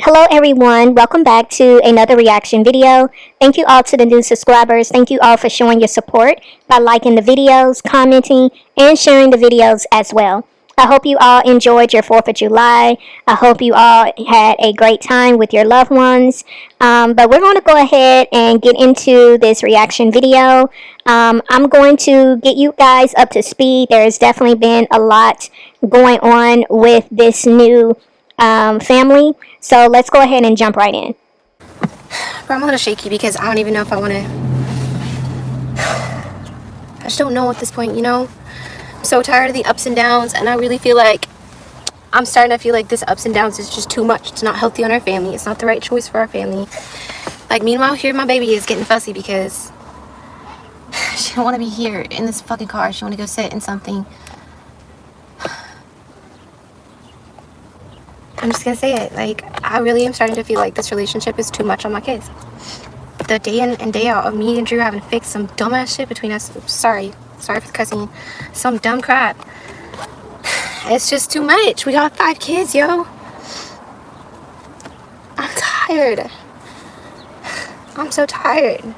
Hello everyone, welcome back to another reaction video. Thank you all to the new subscribers. Thank you all for showing your support by liking the videos, commenting, and sharing the videos as well. I hope you all enjoyed your 4th of July. I hope you all had a great time with your loved ones. But we're going to go ahead and get into this reaction video. I'm going to get you guys up to speed. There has definitely been a lot going on with this new family. So let's go ahead and jump right in. Bro, I'm a little shaky because I don't even know if I want to. I just don't know at this point, you know? I'm so tired of the ups and downs, and I really feel like I'm starting to feel like this ups and downs is just too much. It's not healthy on our family. It's not the right choice for our family. Like, meanwhile, here my baby is getting fussy because she don't want to be here in this fucking car. She want to go sit in something. I'm just gonna say it. Like, I really am starting to feel like this relationship is too much on my kids. The day in and day out of me and Drew having to fix some dumbass shit between us. Sorry for the cussing. Some dumb crap. It's just too much. We got 5 kids, yo. I'm tired. I'm so tired.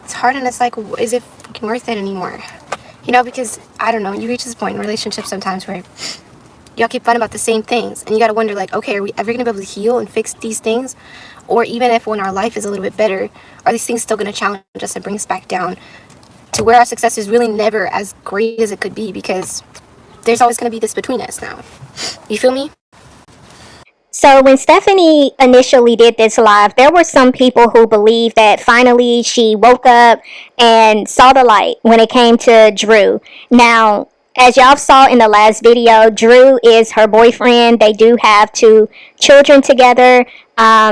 It's hard, and it's like, is it fucking worth it anymore? You know, because, I don't know, you reach this point in relationships sometimes where y'all keep fighting about the same things, and you gotta wonder, like, okay, are we ever gonna be able to heal and fix these things? Or even if when our life is a little bit better, are these things still gonna challenge us and bring us back down to where our success is really never as great as it could be, because there's always gonna be this between us now. You feel me? So when Stephanie initially did this live, there were some people who believed that finally she woke up and saw the light when it came to Drew. Now, as y'all saw in the last video, Drew is her boyfriend. They do have 2 children together.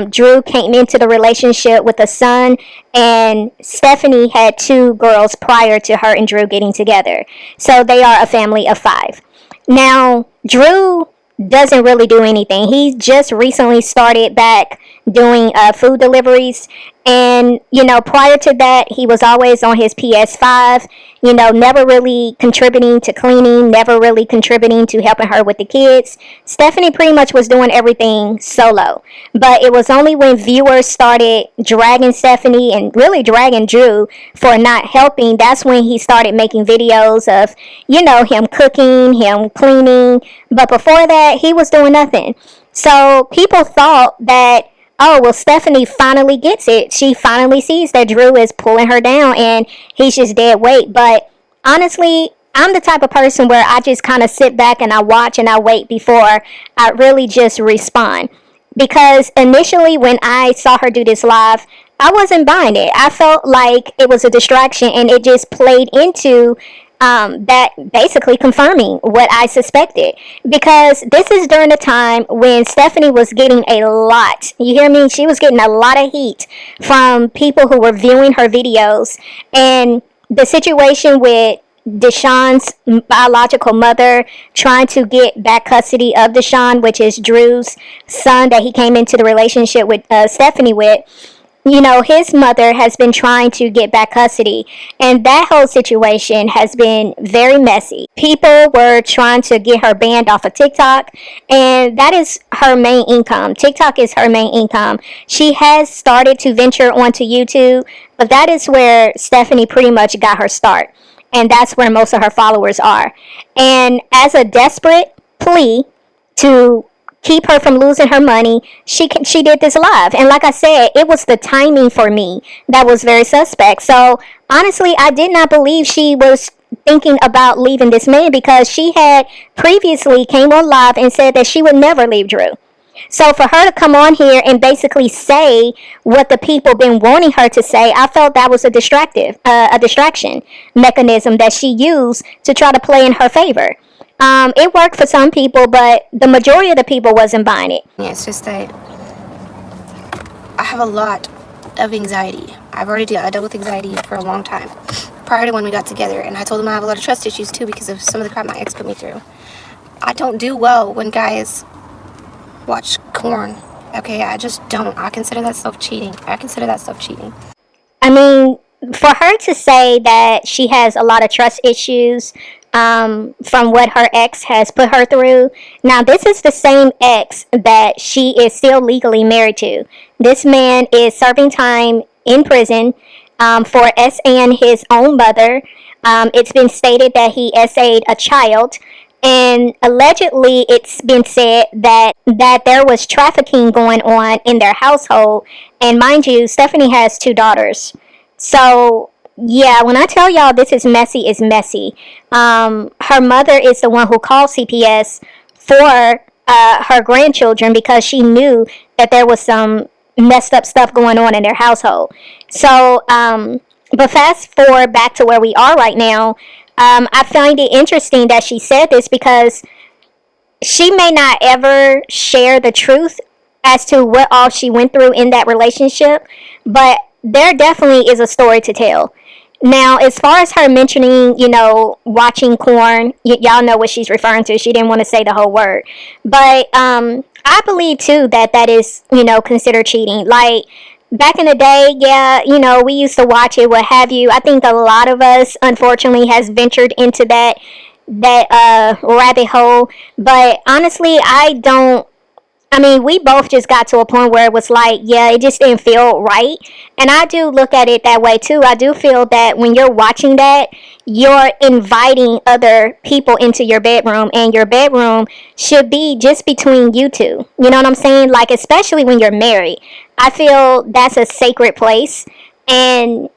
Drew came into the relationship with a son, and Stephanie had 2 girls prior to her and Drew getting together. So they are a family of 5. Now, Drew doesn't really do anything. He just recently started back doing food deliveries, and you know, prior to that he was always on his PS5, you know, never really contributing to cleaning, never really contributing to helping her with the kids. Stephanie pretty much was doing everything solo, but it was only when viewers started dragging Stephanie and really dragging Drew for not helping, that's when he started making videos of, you know, him cooking, him cleaning. But before that, he was doing nothing. So people thought that, oh, well, Stephanie finally gets it. She finally sees that Drew is pulling her down and he's just dead weight. But honestly, I'm the type of person where I just kind of sit back and I watch and I wait before I really just respond. Because initially when I saw her do this live, I wasn't buying it. I felt like it was a distraction, and it just played into that basically confirming what I suspected, because this is during the time when Stephanie was getting a lot, you hear me, she was getting a lot of heat from people who were viewing her videos. And the situation with Deshaun's biological mother trying to get back custody of Deshaun, which is Drew's son that he came into the relationship with Stephanie with, you know, his mother has been trying to get back custody, and that whole situation has been very messy. People were trying to get her banned off of TikTok, and that is her main income. TikTok is her main income. She has started to venture onto YouTube, but that is where Stephanie pretty much got her start, and that's where most of her followers are. And as a desperate plea to keep her from losing her money, she did this live. And like I said, it was the timing for me that was very suspect. So honestly, I did not believe she was thinking about leaving this man, because she had previously came on live and said that she would never leave Drew. So for her to come on here and basically say what the people been wanting her to say, I felt that was a distraction mechanism that she used to try to play in her favor. It worked for some people, but the majority of the people wasn't buying it. Yeah, it's just that I have a lot of anxiety. I dealt with anxiety for a long time prior to when we got together, and I told him I have a lot of trust issues too because of some of the crap my ex put me through. I don't do well when guys watch porn. Okay, I just don't. I consider that self-cheating. I mean, for her to say that she has a lot of trust issues from what her ex has put her through. Now, this is the same ex that she is still legally married to. This man is serving time in prison for SAing his own mother. It's been stated that he SA'd a child, and allegedly it's been said that there was trafficking going on in their household. And mind you, Stephanie has 2 daughters. So yeah, when I tell y'all this is messy, it's messy. Her mother is the one who called CPS for her grandchildren because she knew that there was some messed up stuff going on in their household. So, but fast forward back to where we are right now. I find it interesting that she said this because she may not ever share the truth as to what all she went through in that relationship, but there definitely is a story to tell. Now, as far as her mentioning, watching porn, y'all know what she's referring to. She didn't want to say the whole word. But I believe, too, that is, considered cheating. Like, back in the day, yeah, we used to watch it, what have you. I think a lot of us, unfortunately, has ventured into that rabbit hole. But honestly, we both just got to a point where it was like, yeah, it just didn't feel right. And I do look at it that way too. I do feel that when you're watching that, you're inviting other people into your bedroom, and your bedroom should be just between you two. You know what I'm saying? Like, especially when you're married. I feel that's a sacred place. And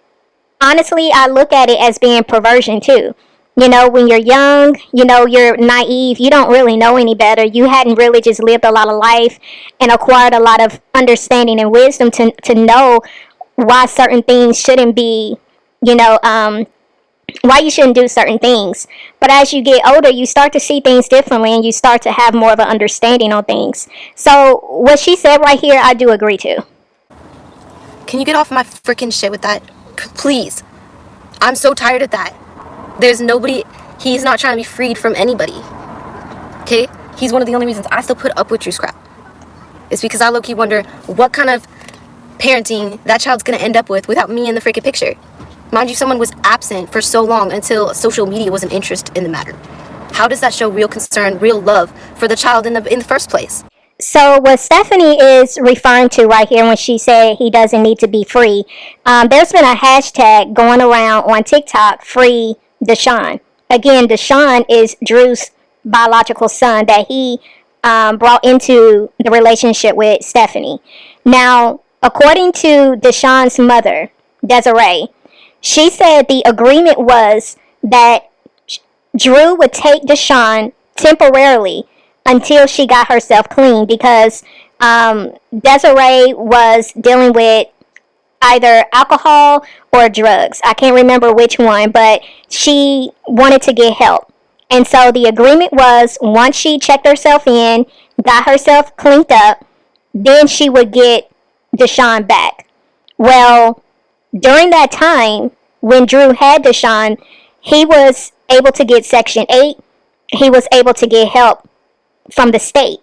honestly, I look at it as being perversion too. When you're young, you're naive, you don't really know any better. You hadn't really just lived a lot of life and acquired a lot of understanding and wisdom to know why certain things shouldn't be, why you shouldn't do certain things. But as you get older, you start to see things differently, and you start to have more of an understanding on things. So what she said right here, I do agree to. Can you get off my freaking shit with that? Please. I'm so tired of that. There's nobody, he's not trying to be freed from anybody. Okay? He's one of the only reasons I still put up with Drew's crap. It's because I low-key wonder what kind of parenting that child's gonna end up with without me in the freaking picture. Mind you, someone was absent for so long until social media was an interest in the matter. How does that show real concern, real love for the child in the first place? So what Stephanie is referring to right here when she said he doesn't need to be free, there's been a hashtag going around on TikTok, free Deshaun. Again, Deshaun is Drew's biological son that he brought into the relationship with Stephanie. Now, according to Deshaun's mother, Desiree, she said the agreement was that Drew would take Deshaun temporarily until she got herself clean, because Desiree was dealing with either alcohol or drugs. I can't remember which one, but she wanted to get help. And so the agreement was, once she checked herself in, got herself cleaned up, then she would get Deshaun back. Well, during that time, when Drew had Deshaun, he was able to get Section 8. He was able to get help from the state.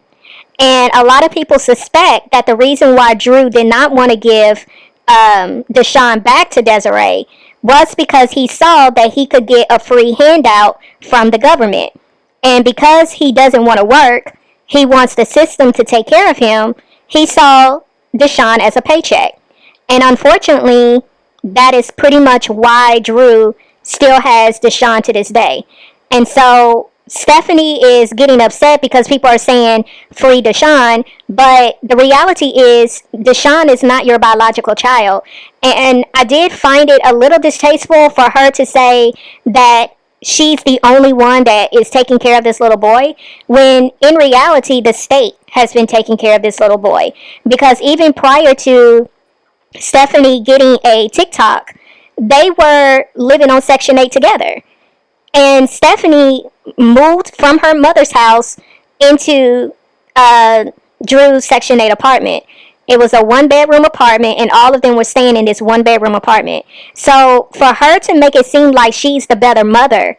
And a lot of people suspect that the reason why Drew did not want to give Deshaun back to Desiree was because he saw that he could get a free handout from the government. And because he doesn't want to work, he wants the system to take care of him. He saw Deshaun as a paycheck. And unfortunately, that is pretty much why Drew still has Deshaun to this day. And so Stephanie is getting upset because people are saying free Deshaun, but the reality is Deshaun is not your biological child. And I did find it a little distasteful for her to say that she's the only one that is taking care of this little boy, when in reality the state has been taking care of this little boy. Because even prior to Stephanie getting a TikTok, they were living on Section 8 together. And Stephanie moved from her mother's house into Drew's Section 8 apartment. It was a 1-bedroom apartment, and all of them were staying in this 1-bedroom apartment. So for her to make it seem like she's the better mother,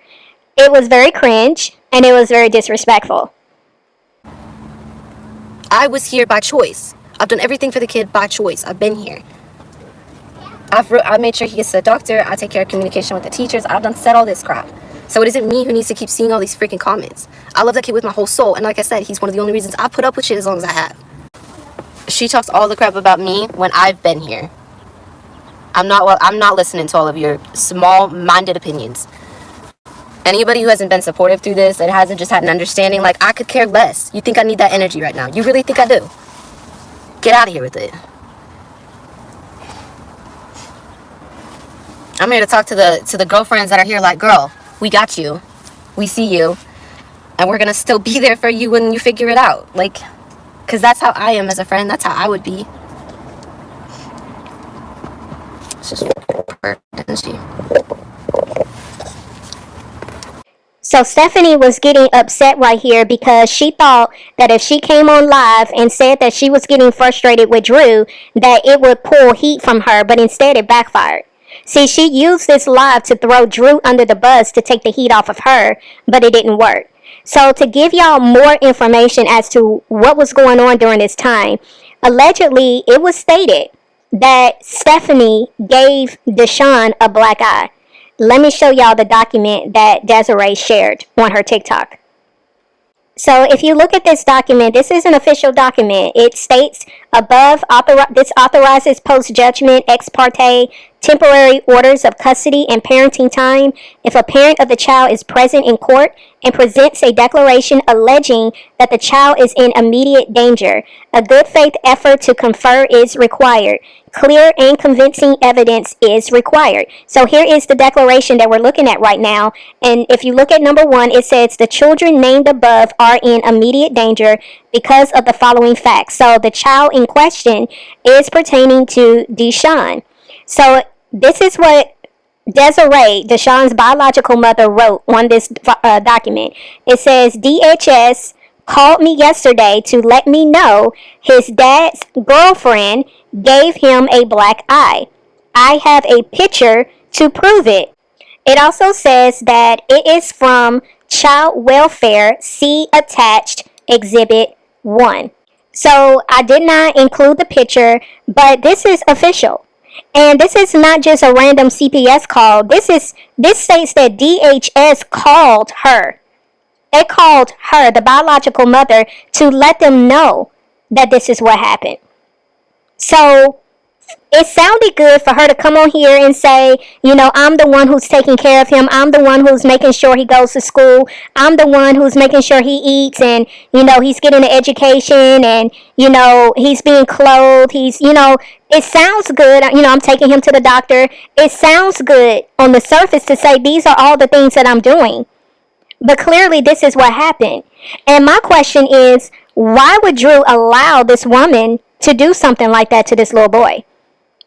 it was very cringe, and it was very disrespectful. I was here by choice. I've done everything for the kid by choice. I've been here. I made sure he gets to the doctor. I take care of communication with the teachers. I've said all this crap. So it isn't me who needs to keep seeing all these freaking comments. I love that kid with my whole soul, and like I said, he's one of the only reasons I put up with shit as long as I have. She talks all the crap about me when I've been here. I'm not listening to all of your small-minded opinions. Anybody who hasn't been supportive through this and hasn't just had an understanding, like, I could care less. You think I need that energy right now? You really think I do? Get out of here with it. I'm here to talk to the girlfriends that are here like, girl, we got you. We see you. And we're going to still be there for you when you figure it out. Like, because that's how I am as a friend. That's how I would be. It's just energy. So Stephanie was getting upset right here because she thought that if she came on live and said that she was getting frustrated with Drew, that it would pull heat from her, but instead it backfired. See, she used this live to throw Drew under the bus to take the heat off of her, but it didn't work. So to give y'all more information as to what was going on during this time, allegedly it was stated that Stephanie gave Deshaun a black eye. Let me show y'all the document that Desiree shared on her TikTok. So if you look at this document, this is an official document. It states above, this authorizes post-judgment ex parte temporary orders of custody and parenting time if a parent of the child is present in court and presents a declaration alleging that the child is in immediate danger. A good faith effort to confer is required. Clear and convincing evidence is required. So here is the declaration that we're looking at right now. And if you look at number 1, it says the children named above are in immediate danger because of the following facts. So the child in question is pertaining to Deshaun. So this is what Desiree, Deshaun's biological mother, wrote on this document. It says, DHS called me yesterday to let me know his dad's girlfriend gave him a black eye. I have a picture to prove it. It also says that it is from Child Welfare, see attached Exhibit 1. So I did not include the picture, but this is official. And this is not just a random CPS call. This states that DHS called her. They called her, the biological mother, to let them know that this is what happened. So it sounded good for her to come on here and say, you know, I'm the one who's taking care of him. I'm the one who's making sure he goes to school. I'm the one who's making sure he eats and, you know, he's getting an education and, you know, he's being clothed. He's, you know, it sounds good. You know, I'm taking him to the doctor. It sounds good on the surface to say these are all the things that I'm doing. But clearly this is what happened. And my question is, why would Drew allow this woman to do something like that to this little boy?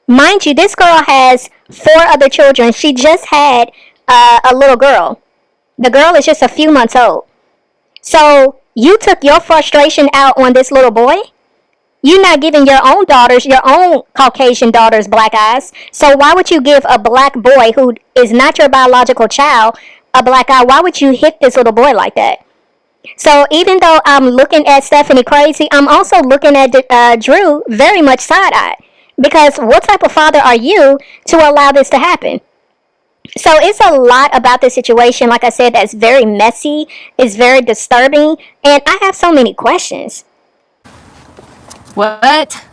Mind you, this girl has 4 other children. She just had a little girl. The girl is just a few months old. So you took your frustration out on this little boy? You're not giving your own daughters, your own Caucasian daughters, black eyes. So why would you give a black boy who is not your biological child a black eye? Why would you hit this little boy like that? So even though I'm looking at Stephanie crazy, I'm also looking at Drew very much side-eyed. Because what type of father are you to allow this to happen? So it's a lot about this situation, like I said, that's very messy. It's very disturbing. And I have so many questions. What?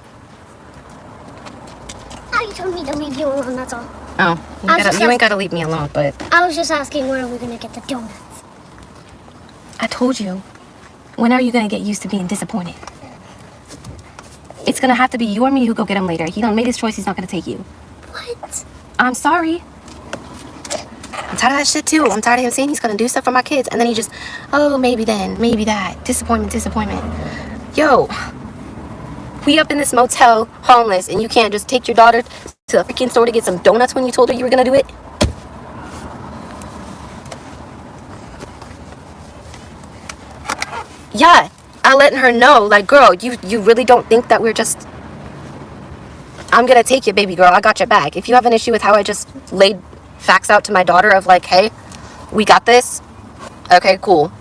You told me to leave you alone, that's all. Oh, you ain't gotta leave me alone, but... I was just asking when are we gonna get the donuts? I told you. When are you gonna get used to being disappointed? It's gonna have to be you or me who go get him later. He done made his choice, he's not gonna take you. What? I'm sorry. I'm tired of that shit too. I'm tired of him saying he's gonna do stuff for my kids, and then he just, oh, maybe then, maybe that. Disappointment. Yo, we up in this motel, homeless, and you can't just take your daughter to a freaking store to get some donuts when you told her you were gonna do it? Yeah, I letting her know, like, girl, you really don't think that we're just... I'm gonna take you, baby girl. I got your back. If you have an issue with how I just laid facts out to my daughter of like, hey, we got this. Okay, cool.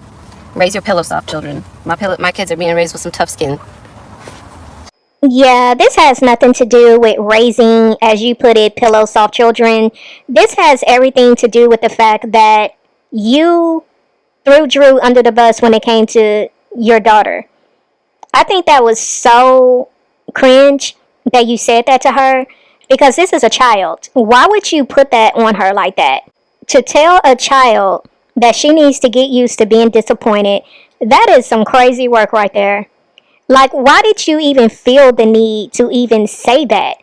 Raise your pillow soft, children. My kids are being raised with some tough skin. Yeah, this has nothing to do with raising, as you put it, pillow soft children. This has everything to do with the fact that you threw Drew under the bus when it came to your daughter. I think that was so cringe that you said that to her because this is a child. Why would you put that on her like that? To tell a child that she needs to get used to being disappointed, that is some crazy work right there. Like, why did you even feel the need to even say that?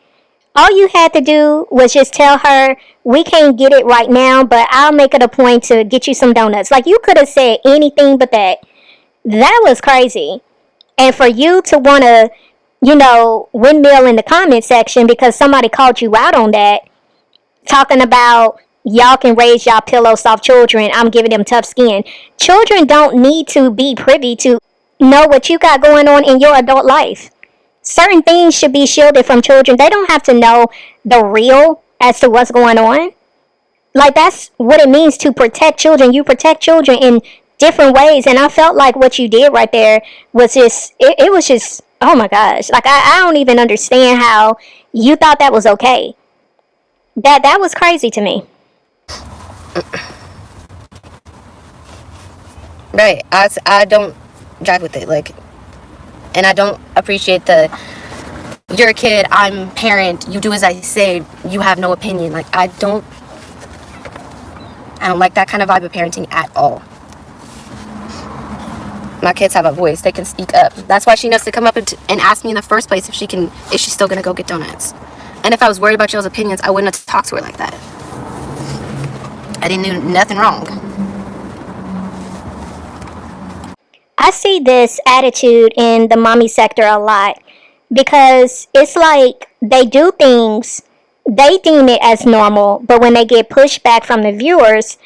All you had to do was just tell her, we can't get it right now, but I'll make it a point to get you some donuts. Like, you could have said anything but that. That was crazy. And for you to want to, windmill in the comment section because somebody called you out on that, talking about y'all can raise y'all pillow soft children, I'm giving them tough skin. Children don't need to be privy to know what you got going on in your adult life. Certain things should be shielded from children. They don't have to know the real as to what's going on. Like, that's what it means to protect children. You protect children in different ways. And I felt like what you did right there was just, it was just, oh my gosh. Like, I don't even understand how you thought that was okay. That was crazy to me. Right. I don't drive with it. Like, and I don't appreciate you're a kid, I'm parent, you do as I say, you have no opinion. Like, I don't like that kind of vibe of parenting at all. My kids have a voice, they can speak up. That's why she knows to come up and ask me in the first place if she's still gonna go get donuts. And if I was worried about y'all's opinions, I wouldn't have talked to her like that. I didn't do nothing wrong. I see this attitude in the mommy sector a lot because it's like they do things, they deem it as normal, but when they get pushback from the viewers,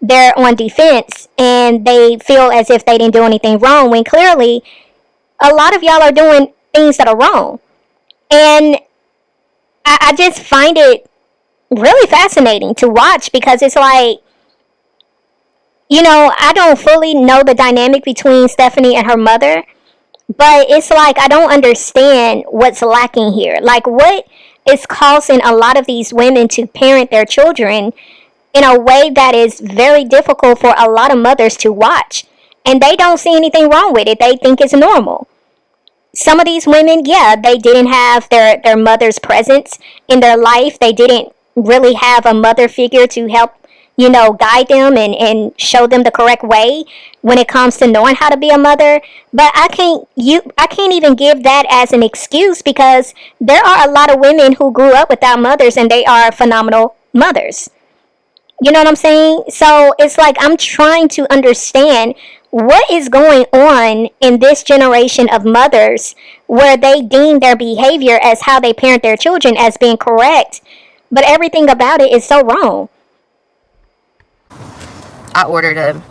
they're on defense and they feel as if they didn't do anything wrong when clearly a lot of y'all are doing things that are wrong. And I just find it really fascinating to watch because it's like, I don't fully know the dynamic between Stephanie and her mother, but it's like I don't understand what's lacking here. Like, what is causing a lot of these women to parent their children in a way that is very difficult for a lot of mothers to watch? And they don't see anything wrong with it. They think it's normal. Some of these women, yeah, they didn't have their mother's presence in their life. They didn't really have a mother figure to help guide them and show them the correct way when it comes to knowing how to be a mother. But I can't even give that as an excuse because there are a lot of women who grew up without mothers and they are phenomenal mothers. You know what I'm saying? So it's like I'm trying to understand what is going on in this generation of mothers where they deem their behavior as how they parent their children as being correct, but everything about it is so wrong. I ordered a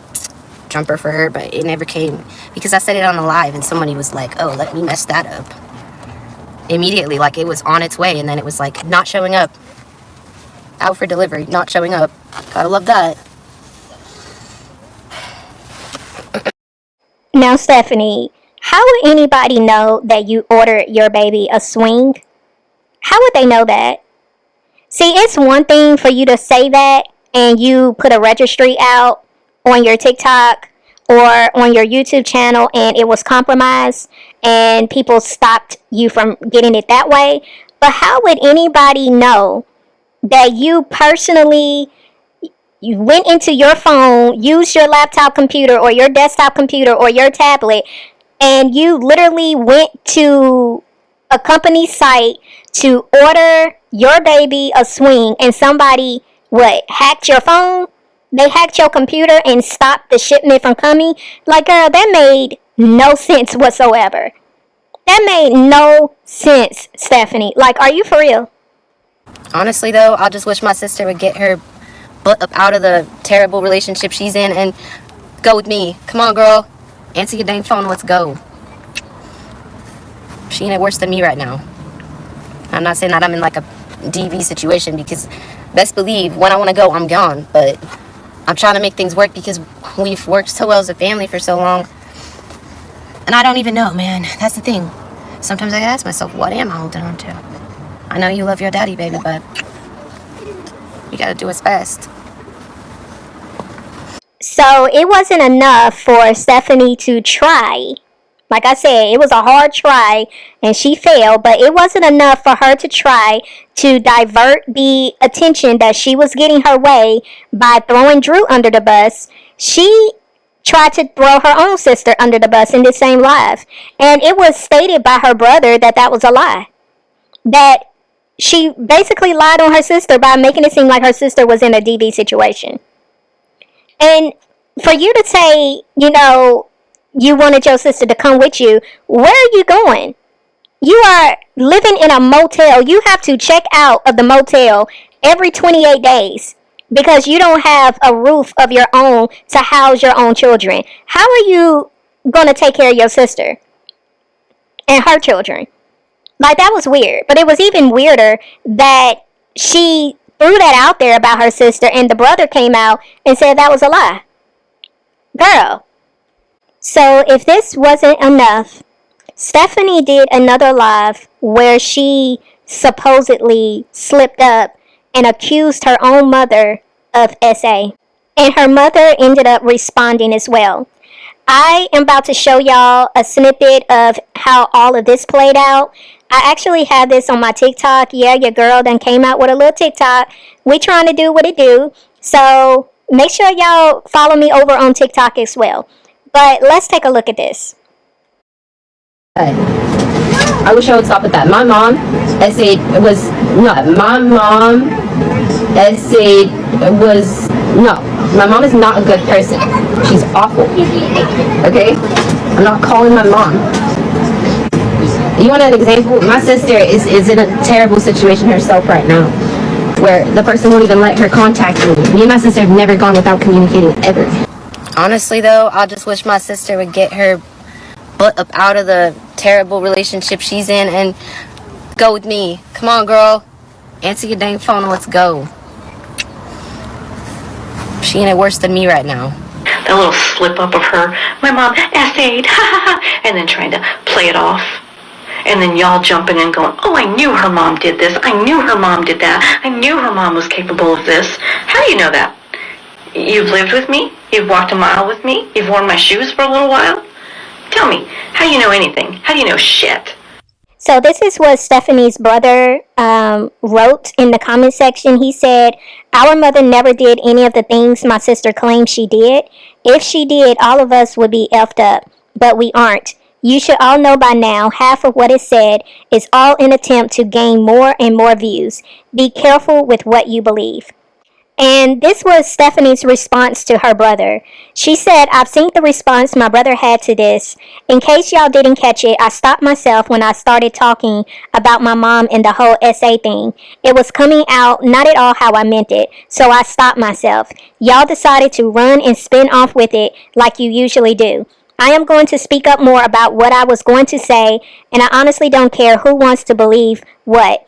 jumper for her, but it never came because I said it on the live and somebody was like, oh, let me mess that up. Immediately, like, it was on its way and then it was like not showing up. Out for delivery, not showing up. Gotta love that. Now, Stephanie, how would anybody know that you ordered your baby a swing? How would they know that? See, it's one thing for you to say that and you put a registry out on your TikTok or on your YouTube channel and it was compromised and people stopped you from getting it that way. But how would anybody know that you personally you went into your phone, used your laptop computer or your desktop computer or your tablet, and you literally went to a company site to order your baby a swing and somebody, hacked your phone? They hacked your computer and stopped the shipment from coming? Like, girl, that made no sense whatsoever. That made no sense, Stephanie. Like, are you for real? Honestly, though, I just wish my sister would get her butt up out of the terrible relationship she's in and go with me. Come on, girl. Answer your dang phone. Let's go. She ain't worse than me right now. I'm not saying that I'm in like a DV situation because best believe when I want to go, I'm gone. But I'm trying to make things work because we've worked so well as a family for so long. And I don't even know, man. That's the thing. Sometimes I ask myself, what am I holding on to? I know you love your daddy, baby, but you gotta do what's best. So it wasn't enough for Stephanie to try. Like I said, it was a hard try and she failed, but it wasn't enough for her to try to divert the attention that she was getting her way by throwing Drew under the bus. She tried to throw her own sister under the bus in this same live. And it was stated by her brother that that was a lie. That she basically lied on her sister by making it seem like her sister was in a DV situation. And for you to say, you wanted your sister to come with you, where are you going? You are living in a motel. You have to check out of the motel every 28 days because you don't have a roof of your own to house your own children. How are you going to take care of your sister and her children? Like, that was weird. But it was even weirder that she threw that out there about her sister and the brother came out and said that was a lie. Girl. So if this wasn't enough, Stephanie did another live where she supposedly slipped up and accused her own mother of SA. And her mother ended up responding as well. I am about to show y'all a snippet of how all of this played out. I actually have this on my TikTok. Yeah, your girl done came out with a little TikTok. We trying to do what it do. So make sure y'all follow me over on TikTok as well. But let's take a look at this. I wish I would stop at that. My mom essayed was no. My mom essayed was no. My mom is not a good person. She's awful. Okay? I'm not calling my mom. You want an example? My sister is in a terrible situation herself right now, where the person won't even let her contact me. Me and my sister have never gone without communicating ever. Honestly, though, I just wish my sister would get her butt up out of the terrible relationship she's in and go with me. Come on, girl. Answer your dang phone and let's go. She ain't it worse than me right now. That little slip up of her, my mom essayed, and then trying to play it off. And then y'all jumping in going, oh, I knew her mom did this. I knew her mom did that. I knew her mom was capable of this. How do you know that? You've lived with me? You've walked a mile with me? You've worn my shoes for a little while? Tell me, how do you know anything? How do you know shit? So this is what Stephanie's brother wrote in the comment section. He said, our mother never did any of the things my sister claims she did. If she did, all of us would be effed up, but we aren't. You should all know by now, half of what is said is all an attempt to gain more and more views. Be careful with what you believe. And this was Stephanie's response to her brother. She said, I've seen the response my brother had to this. In case y'all didn't catch it, I stopped myself when I started talking about my mom and the whole SA thing. It was coming out not at all how I meant it, so I stopped myself. Y'all decided to run and spin off with it like you usually do. I am going to speak up more about what I was going to say, and I honestly don't care who wants to believe what.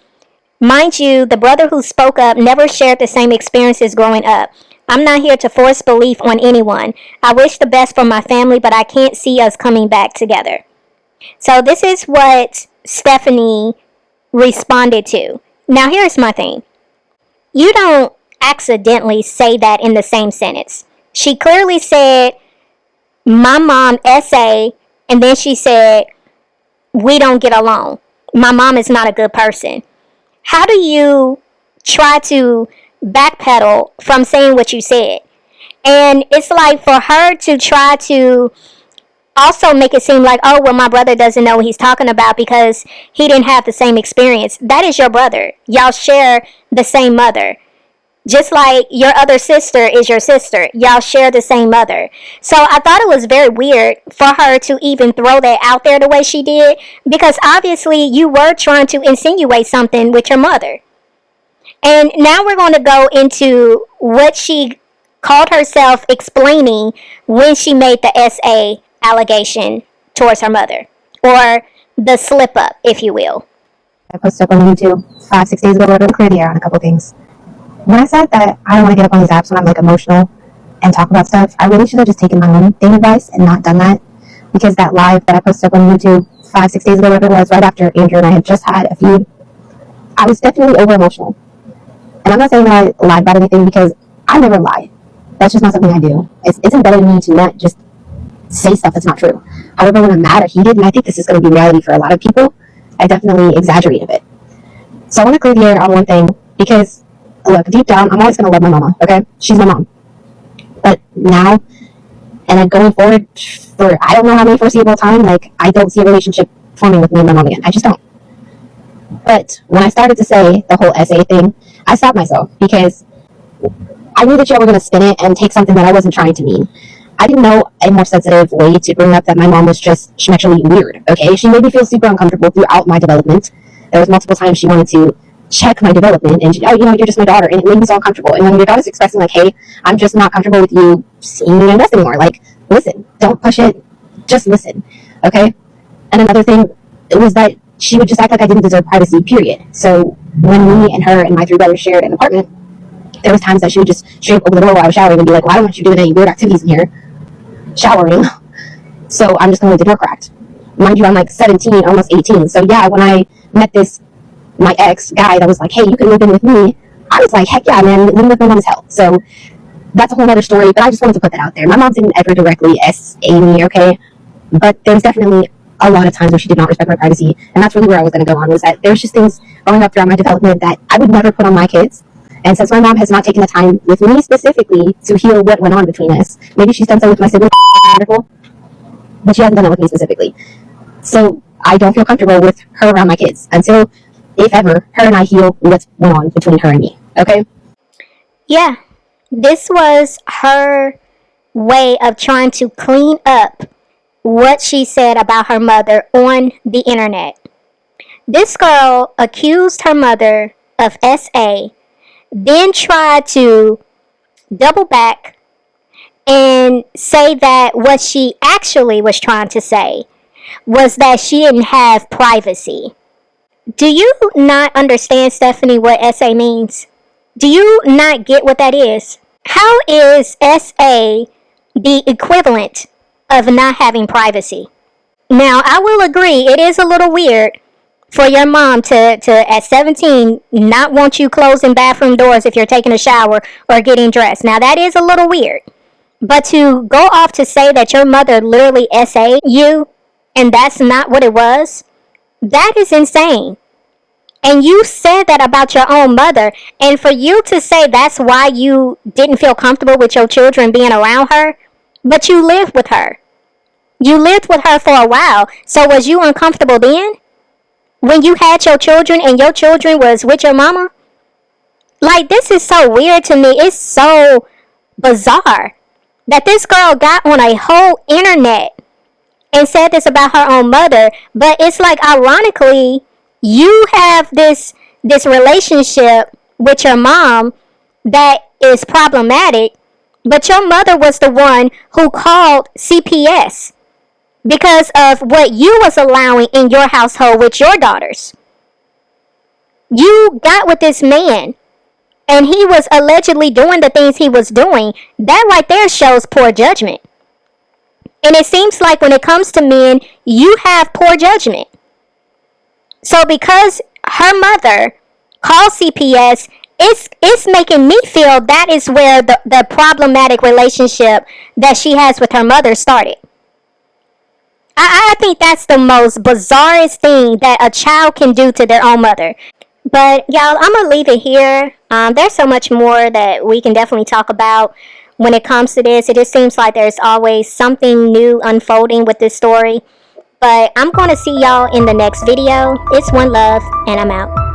Mind you, the brother who spoke up never shared the same experiences growing up. I'm not here to force belief on anyone. I wish the best for my family, but I can't see us coming back together. So this is what Stephanie responded to. Now here's my thing. You don't accidentally say that in the same sentence. She clearly said, my mom SA, and then she said, we don't get along. My mom is not a good person. How do you try to backpedal from saying what you said? And it's like for her to try to also make it seem like, oh, well, my brother doesn't know what he's talking about because he didn't have the same experience. That is your brother. Y'all share the same mother. Just like your other sister is your sister. Y'all share the same mother. So I thought it was very weird for her to even throw that out there the way she did. Because obviously you were trying to insinuate something with your mother. And now we're going to go into what she called herself explaining when she made the SA allegation towards her mother. Or the slip up, if you will. I posted up on YouTube 5-6 days ago, whatever, to clear the air on a couple things. When I said that I don't want to get up on these apps when I'm like emotional and talk about stuff, I really should have just taken my own dating advice and not done that. Because that live that I posted up on YouTube 5-6 days ago, whatever it was, right after Andrew and I had just had a feud, I was definitely over emotional. And I'm not saying that I lied about anything because I never lie. That's just not something I do. It's embedded in me to not just say stuff that's not true. However, when I'm mad or heated, and I think this is going to be reality for a lot of people, I definitely exaggerate a bit. So I want to clear the air on one thing, because, look, deep down, I'm always going to love my mama, okay? She's my mom. But now, and then going forward for I don't know how many foreseeable time, like, I don't see a relationship forming with me and my mom again. I just don't. But when I started to say the whole essay thing, I stopped myself, because I knew that y'all were going to spin it and take something that I wasn't trying to mean. I didn't know a more sensitive way to bring up that my mom was just actually weird, okay? She made me feel super uncomfortable throughout my development. There was multiple times she wanted to check my development, and you're just my daughter, and it made me so uncomfortable. And when your daughter's expressing, like, hey, I'm just not comfortable with you seeing me invest anymore, like, listen, don't push it, just listen, okay? And another thing was that she would just act like I didn't deserve privacy, period. So when me and her and my 3 brothers shared an apartment, there was times that she would just straight open the door while I was showering and be like, well, I don't want you doing any weird activities in here, showering, so I'm just going to leave the door cracked. Mind you, I'm like 17, almost 18, so yeah, when I met my ex guy that was like, hey, you can live in with me, I was like, heck yeah, man, living with my mom is hell. So that's a whole other story, but I just wanted to put that out there. My mom didn't ever directly SA me, okay, but there was definitely a lot of times where she did not respect my privacy, and that's really where I was going to go on, was that there's just things growing up throughout my development that I would never put on my kids. And since my mom has not taken the time with me specifically to heal what went on between us, maybe she's done so with my siblings, wonderful, but she hasn't done it with me specifically. So I don't feel comfortable with her around my kids until, if ever, her and I heal what's went on between her and me, okay? Yeah, this was her way of trying to clean up what she said about her mother on the internet. This girl accused her mother of SA, then tried to double back and say that what she actually was trying to say was that she didn't have privacy. Do you not understand, Stephanie, what SA means? Do you not get what that is? How is SA the equivalent of not having privacy? Now, I will agree, it is a little weird for your mom to at 17 not want you closing bathroom doors if you're taking a shower or getting dressed. Now, that is a little weird. But to go off to say that your mother literally SA'd you and that's not what it was, that is insane. And you said that about your own mother, and for you to say that's why you didn't feel comfortable with your children being around her, but you lived with her. You lived with her for a while, so was you uncomfortable then? When you had your children and your children was with your mama? Like, this is so weird to me. It's so bizarre that this girl got on a whole internet and said this about her own mother, but it's like, ironically, you have this relationship with your mom that is problematic, but your mother was the one who called CPS because of what you was allowing in your household with your daughters. You got with this man and he was allegedly doing the things he was doing. That right there shows poor judgment. And it seems like when it comes to men, you have poor judgment. So because her mother called CPS, it's making me feel that is where the problematic relationship that she has with her mother started. I think that's the most bizarrest thing that a child can do to their own mother. But y'all, I'm going to leave it here. There's so much more that we can definitely talk about when it comes to this. It just seems like there's always something new unfolding with this story. But I'm going to see y'all in the next video. It's OneLove, and I'm out.